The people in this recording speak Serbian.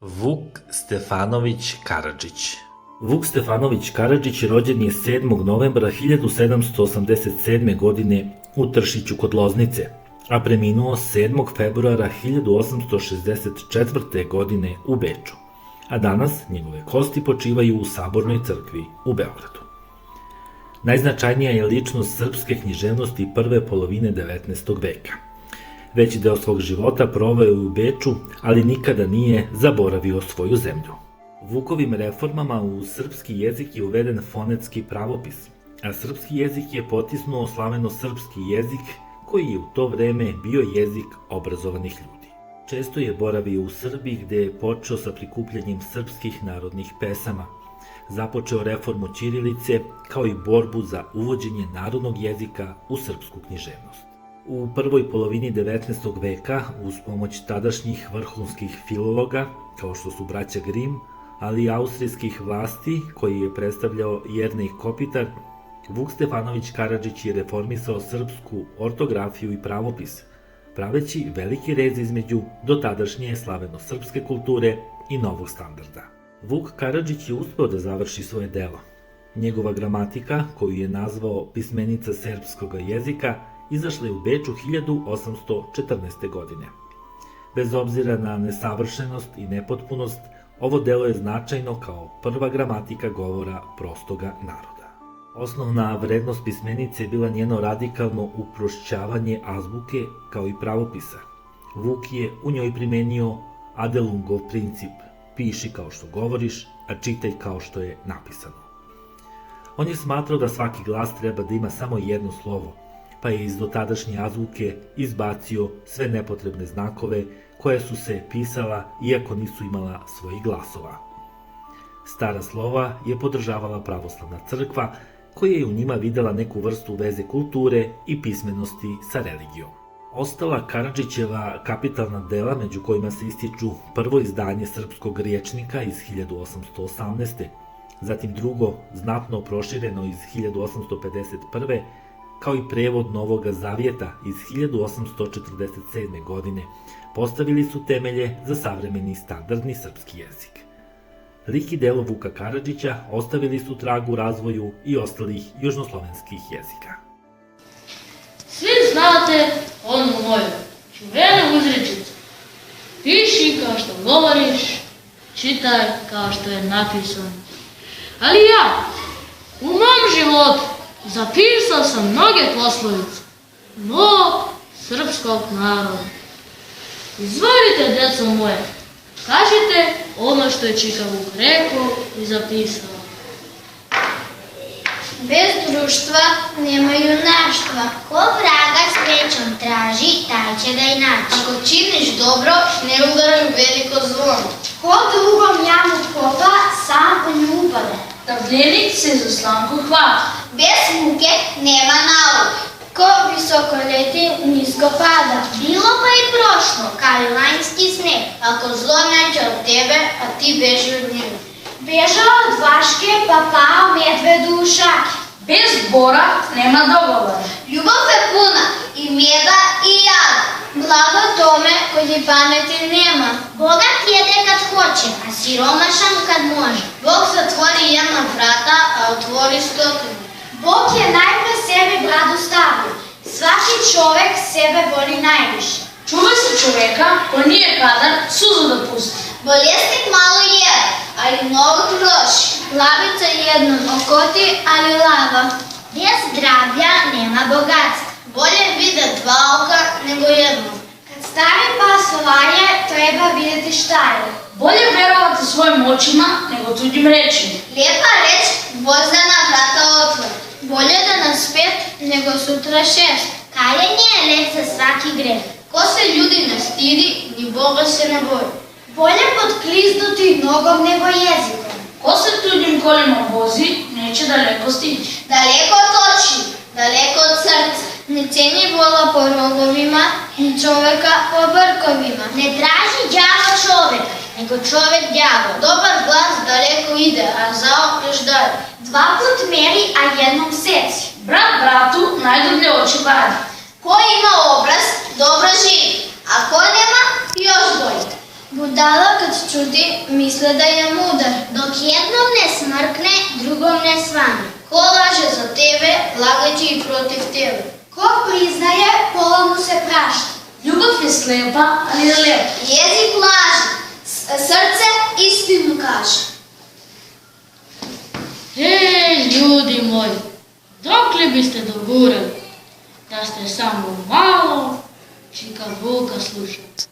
Vuk Stefanović Karadžić. Vuk Stefanović Karadžić rođen je 7. novembra 1787. godine u Tršiću kod Loznice, a preminuo 7. februara 1864. godine u Beču, a danas njegove kosti počivaju u Sabornoj crkvi u Beogradu. Najznačajnija je ličnost srpske književnosti prve polovine 19. veka. Veći deo svog života proveo je u Beču, ali nikada nije zaboravio svoju zemlju. Vukovim reformama u srpski jezik je uveden fonetski pravopis, a srpski jezik je potisnuo slaveno-srpski jezik, koji je u to vreme bio jezik obrazovanih ljudi. Često je boravio u Srbiji, gde je počeo sa prikupljanjem srpskih narodnih pesama, započeo reformu ćirilice, kao i borbu za uvođenje narodnog jezika u srpsku književnost. U prvoj polovini 19. veka, uz pomoć tadašnjih vrhunskih filologa, kao što su braća Grim, ali i austrijskih vlasti, koji je predstavljao Jernej Kopitar, Vuk Stefanović Karadžić je reformisao srpsku ortografiju i pravopis, praveći veliki rez između dotadašnje slaveno-srpske kulture i novog standarda. Vuk Karadžić je uspeo da završi svoje delo. Njegova gramatika, koju je nazvao Pismenica serbskog jezika, izašla je u Beču 1814. godine. Bez obzira na nesavršenost i nepotpunost, ovo delo je značajno kao prva gramatika govora prostoga naroda. Osnovna vrednost pismenice je bila njeno radikalno uprošćavanje azbuke kao i pravopisa. Vuk je u njoj primenio Adelungov princip: piši kao što govoriš, a čitaj kao što je napisano. On je smatrao da svaki glas treba da ima samo jedno slovo, pa je iz dotadašnje azbuke izbacio sve nepotrebne znakove koje su se pisala iako nisu imala svojih glasova. Stara slova je podržavala pravoslavna crkva, koja je u njima videla neku vrstu veze kulture i pismenosti sa religijom. Ostala Karadžićeva kapitalna dela, među kojima se ističu prvo izdanje srpskog rječnika iz 1818. Zatim drugo, znatno prošireno iz 1851. kao i prevod Novoga Zavjeta iz 1847. godine, postavili su temelje za savremeni standardni srpski jezik. Lik i delo Vuka Karadžića ostavili su trag u razvoju i ostalih južnoslovenskih jezika. Svi znate onu moju čuvenu uzrečicu: piši kao što govoriš, čitaj kao što je napisano. Ali ja, u mom životu, zapisao sam mnoge poslovice mog srpskog naroda. Izvolite, deco moje, kažite ono što je Čika Vuk rekao i zapisao. Bez društva nema junaštva. Ko vraga srećom traži, taj će ga i naći. Ako činiš dobro, ne udaraš veliko zvono. Ko drugom jamu kopa, sam u nju upade. Tabljenik se za slamku hvata. Bez muke nema nauke. Ko visoko leti, nisko pada. Bilo pa i prošlo, kao i lanjski sneg. Ako zlo neće od tebe, a ti beži od njega. Bežao od vaške, pa pao medved u šake. Bez bora nema dogovora. Ljubav je puna i meda i jada. Blago tome koji pameti nema. Bogat jede kad hoće, a siromašan kad može. Bog zatvori jedna vrata, a otvori stotinu. Bog je najpre sebi bradu stavio. Svaki čovek sebe voli najviše. Čuvaj se čoveka koji nije kadar suzu da pusti. Bolesnik malo jede, ali mnogo troši. Lavica jednom okoti, ali lava. Bez zdravlja nema bogatstva. Bolje vide dva oka nego jedno. Kad stari pas laje, treba vidjeti šta je. Bolje verovati svojim očima nego tuđim rečima. Lijepa reč Gvozdana vrata otvori. Bolje da nas 5 nego sutra 6. Kajanje je lek za svaki greh. Ko se ljudi ne stidi, ni Boga se ne boji. Bolje podkliznuti nogom nego jezikom. Ko se tuđim kolima vozi, neće daleko stići. Daleko od oči, daleko od srca. Ne ceni vola po rogovima, ni čoveka po brkovima. Ne traži đavo čoveka, nego čovek đavo. Dobar glas daleko ide, a zao još dalje. 2 put meri, a jednom seci. Brat bratu najdublje oči vadi. Ko ima obraz, dobro živi, a ko nema, još bolje. Budala kad čudi, misle da je mudar. Dok jednom ne smrkne, drugom ne svane. Ko laže za tebe, lagaće i protiv tebe. Ko priznaje, pola mu se prašta. Ljubav je slepa, ali je lepa. Jezik laže, srce istinu kaže. Ljudi moji, dokle biste dogurali da ste samo malo čika Vuka slušali?